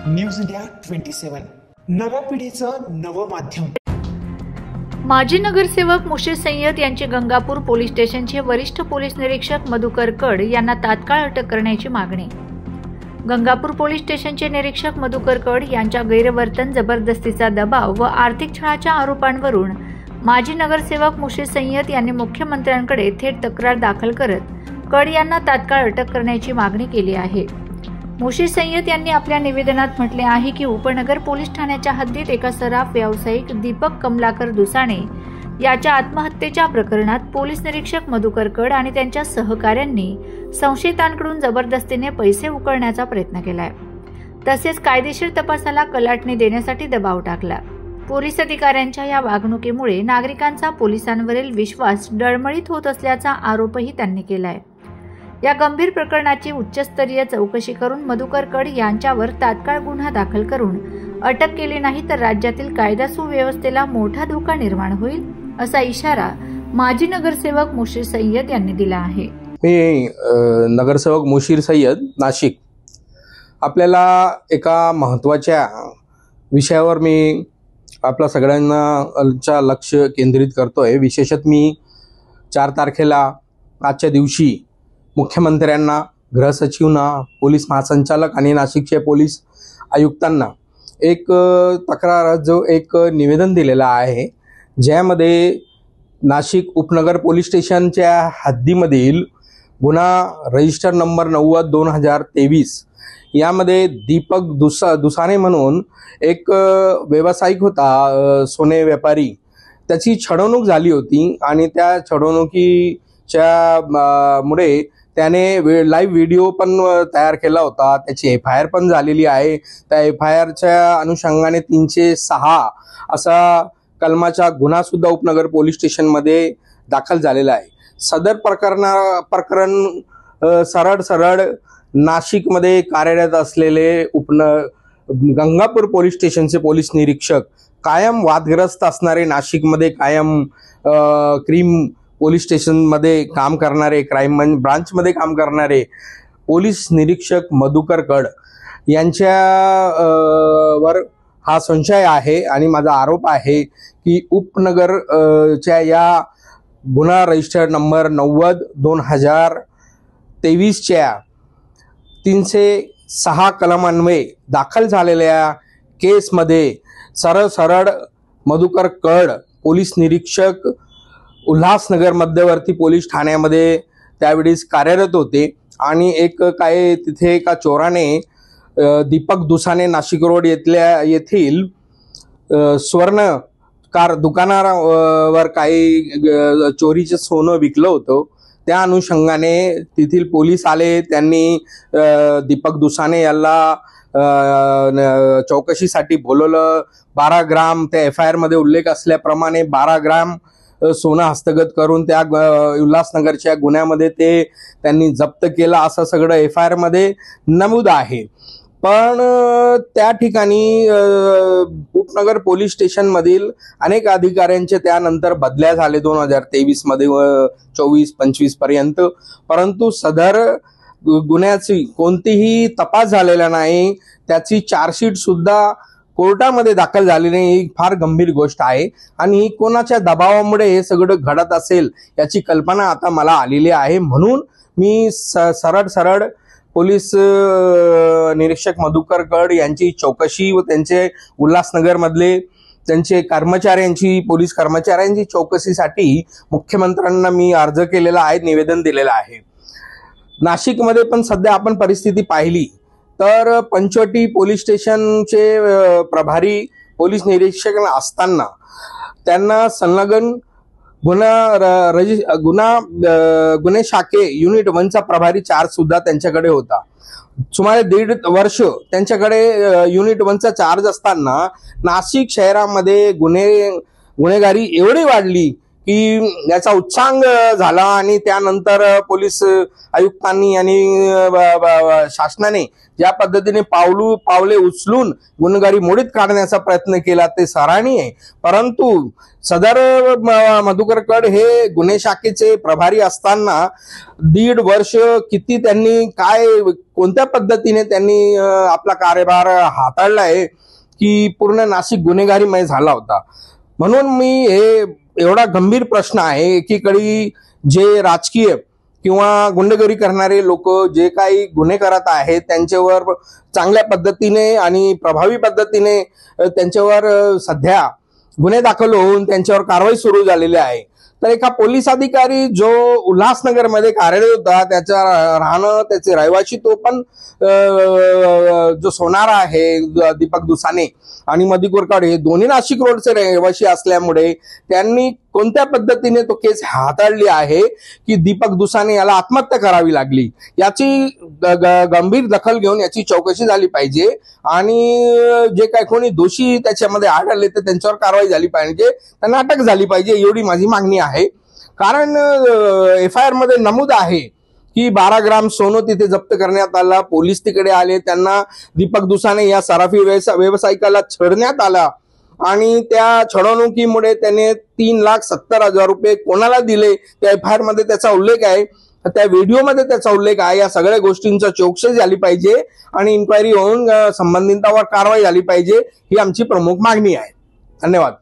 News India 27 नव्या पिढीचं नवं माध्यम। माजी नगरसेवक मुशीर सय्यद यांची गंगापूर पोलीस स्टेशनचे वरिष्ठ पोलीस निरीक्षक मधुकर कड यांना तात्काळ अटक करण्याची मागणी। गंगापूर पोलीस स्टेशनचे निरीक्षक मधुकर कड यांच्या गैरवर्तन, जबरदस्तीचा दबाव व आर्थिक छळाच्या आरोपांवरून माजी नगरसेवक मुशीर सय्यद यांनी मुख्यमंत्र्यांकडे थेट तक्रार दाखल करत कड यांना तात्काळ अटक करण्याची मागणी केली आहे। मुशीर सय्यद यांनी आपल्या निवेदनात म्हटले आहे की उपनगर पोलीस ठाण्याच्या हद्दीत एका सराफ व्यावसायिक दीपक कमलाकर दुसाणे याच्या आत्महत्येच्या प्रकरणात पोलीस निरीक्षक मधुकर कड आणि त्यांच्या सहकाऱ्यांनी संशयितांकडून जबरदस्तीने पैसे उकळण्याचा प्रयत्न केलाय, तसेच कायदेशीर तपासाला कलाटणी देण्यासाठी दबाव टाकला। पोलीस अधिकाऱ्यांच्या या वागणुकीमुळे नागरिकांचा पोलिसांवरील विश्वास डळमळीत होत असल्याचा आरोपही त्यांनी केलाय। या गंभीर प्रकरणाची उच्चस्तरीय चौकशी करून मधुकर कड यांच्यावर तात्काळ गुन्हा दाखल करून अटक केली नाही तर राज्यातील कायदा सुव्यवस्थेला मोठा धोका निर्माण होईल, असा इशारा माजी नगरसेवक मुशीर सय्यद यांनी दिला आहे। मी नगरसेवक मुशीर सय्यद, नाशिक। आपल्याला एका महत्त्वाच्या विषयावर मी आपल्या सगळ्यांना लक्ष केंद्रित करतोय। विशेषतः मी 4 तारखेला आजच्या दिवशी मुख्यमंत्र्यांना, गृहसचिवांना, पोलीस महासंचालक आणि नाशिकचे पोलीस आयुक्तांना एक निवेदन दिलेला आहे, ज्यामध्ये नाशिक उपनगर पोलीस स्टेशनच्या हद्दीमधील गुन्हा रजिस्टर नंबर 90/2023 यामध्ये दीपक दुसाणे म्हणून एक व्यावसायिक होता, सोने व्यापारी। त्याची छळवणूक झाली होती आणि त्या छळवणुकीच्या मुळे त्याने लाईव्ह व्हिडिओ पण तयार केला होता। त्याची FIR पण झालेली आहे। त्या FIRच्या अनुषंगाने 306 असा कलमाचा गुन्हा सुद्धा उपनगर पोलीस स्टेशनमध्ये दाखल झालेला आहे। सदर प्रकरण सरळ नाशिकमध्ये कार्यरत असलेले गंगापूर पोलीस स्टेशनचे पोलीस निरीक्षक, कायम वादग्रस्त असणारे, नाशिकमध्ये कायम क्राईम पोलीस स्टेशनमध्ये काम करणारे, क्राईम ब्रांचमध्ये काम करणारे पोलीस निरीक्षक मधुकर कड यांच्यावर हा संशय आहे आणि माझा आरोप आहे की उपनगरच्या या गुन्हा रजिस्टर नंबर 90/2023च्या 306 कलमान्वये दाखल झालेल्या केसमध्ये सरळ मधुकर कड पोलीस निरीक्षक उल्हासनगर मध्यवर्ती पोलीस ठाण्यामध्ये त्यावेळेस कार्यरत होते आणि तिथे एका चोराने दीपक दुसाणे नाशिक रोड येथील स्वर्ण कार दुकानावर काही चोरीचे सोनं विकलं होतं। त्या अनुषंगाने तेथील पोलीस आले। त्यांनी दीपक दुसाणे याला चौकशीसाठी बोलवलं। 12 ग्राम त्या FIR मध्ये उल्लेख असल्याप्रमाणे 12 ग्राम सोनं हस्तगत करून त्या उल्हासनगरच्या गुन्ह्यामध्ये ते त्यांनी जप्त केलं, असं सगळं FIR मध्ये नमूद आहे। पण त्या ठिकाणी उपनगर पोलीस स्टेशन मधील अनेक अधिकाऱ्यांचे त्यानंतर बदल्या झाले 2023 मध्ये 24-25 पर्यंत, परंतु सदर गुन्ह्याची कोणतीही तपास झालेला नाही। त्याची चार्जशीट सुद्धा कोर्टामध्ये दाखल झाली नाही। ही फार गंभीर गोष्ट आहे आणि कोणाच्या दबावामुळे हे सगळं घडत असेल याची कल्पना आता मला आलेली आहे। म्हणून मी सरळ पोलीस निरीक्षक मधुकर कड यांची चौकशी व त्यांचे उल्हासनगर मधले त्यांचे पोलीस कर्मचाऱ्यांची चौकशीसाठी मुख्यमंत्र्यांना मी अर्ज केलेला आहे, निवेदन दिलेलं आहे। नाशिकमध्ये पण सध्या आपण परिस्थिती पाहिली तर पंचवटी पोलीस स्टेशनचे प्रभारी पोलीस निरीक्षक असताना त्यांना संलग्न गुन्हे शाखे युनिट 1चा प्रभारी चार्ज सुद्धा त्यांच्याकडे होता। सुमारे 1.5 वर्ष त्यांच्याकडे युनिट 1चा चार्ज असताना नाशिक शहरामध्ये गुन्हेगारी एवढी वाढली की याचा उच्चांग झाला आणि त्यानंतर पोलीस आयुक्तांनी आणि शासनाने ज्या पद्धतीने पावले उचलून गुन्हेगारी मोडीत काढण्याचा प्रयत्न केला ते सराहनीय आहे. परंतु सदर मधुकर कड हे गुन्हे शाखेचे प्रभारी असताना 1.5 वर्ष किती त्यांनी कोणत्या पद्धतीने त्यांनी आपला कार्यभार हाताळलाय की पूर्ण नाशिक गुन्हेगारीमय झाला होता. म्हणून मी हे एवढा गंभीर प्रश्न आहे, एकीकडे जे राजकीय किंवा गुंडगिरी करणारे लोक जे काही गुन्हे करत आहेत त्यांच्यावर चांगल्या पद्धतीने आणि प्रभावी पद्धतीने त्यांच्यावर सध्या गुन्हे दाखल होऊन त्यांच्यावर कारवाई सुरू झालेली आहे. तर एका पोलीस अधिकारी जो उल्हासनगरमध्ये कार्यरत होता, त्याचा राहणं त्याचे रहिवासी तो पण जो सोनारा आहे दीपक दुसाने आणि मधुकर कड हे दोन्ही नाशिक रोडचे रहिवासी असल्यामुळे त्यांनी कोणत्या पद्धतीने तो केस हाताळली आहे की दीपक दुसाने याला आत्महत्या करावी लागली, याची गंभीर दखल घेऊन याची चौकशी झाली पाहिजे आणि जे काही कोणी दोषी त्याच्यामध्ये आढळले तर त्यांच्यावर कारवाई झाली पाहिजे, त्यांना अटक झाली पाहिजे, एवढी माझी मागणी आहे. कारण FIR मध्ये नमूद आहे की 12 ग्राम सोनं तिथे जप्त करण्यात आला. पोलीस तिकडे आले, त्यांना दीपक दुसाने या सराफी व्यावसायिकाला छळण्यात आला आणि त्या छळवणुकीमुळे त्याने 3,70,000 रुपये कोणाला दिले त्या FIR मध्ये त्याचा उल्लेख आहे, त्या व्हिडिओमध्ये त्याचा उल्लेख आहे. या सगळ्या गोष्टींचा चौकशी झाली पाहिजे आणि इन्क्वायरी होऊन संबंधितांवर कारवाई झाली पाहिजे, ही आमची प्रमुख मागणी आहे. धन्यवाद.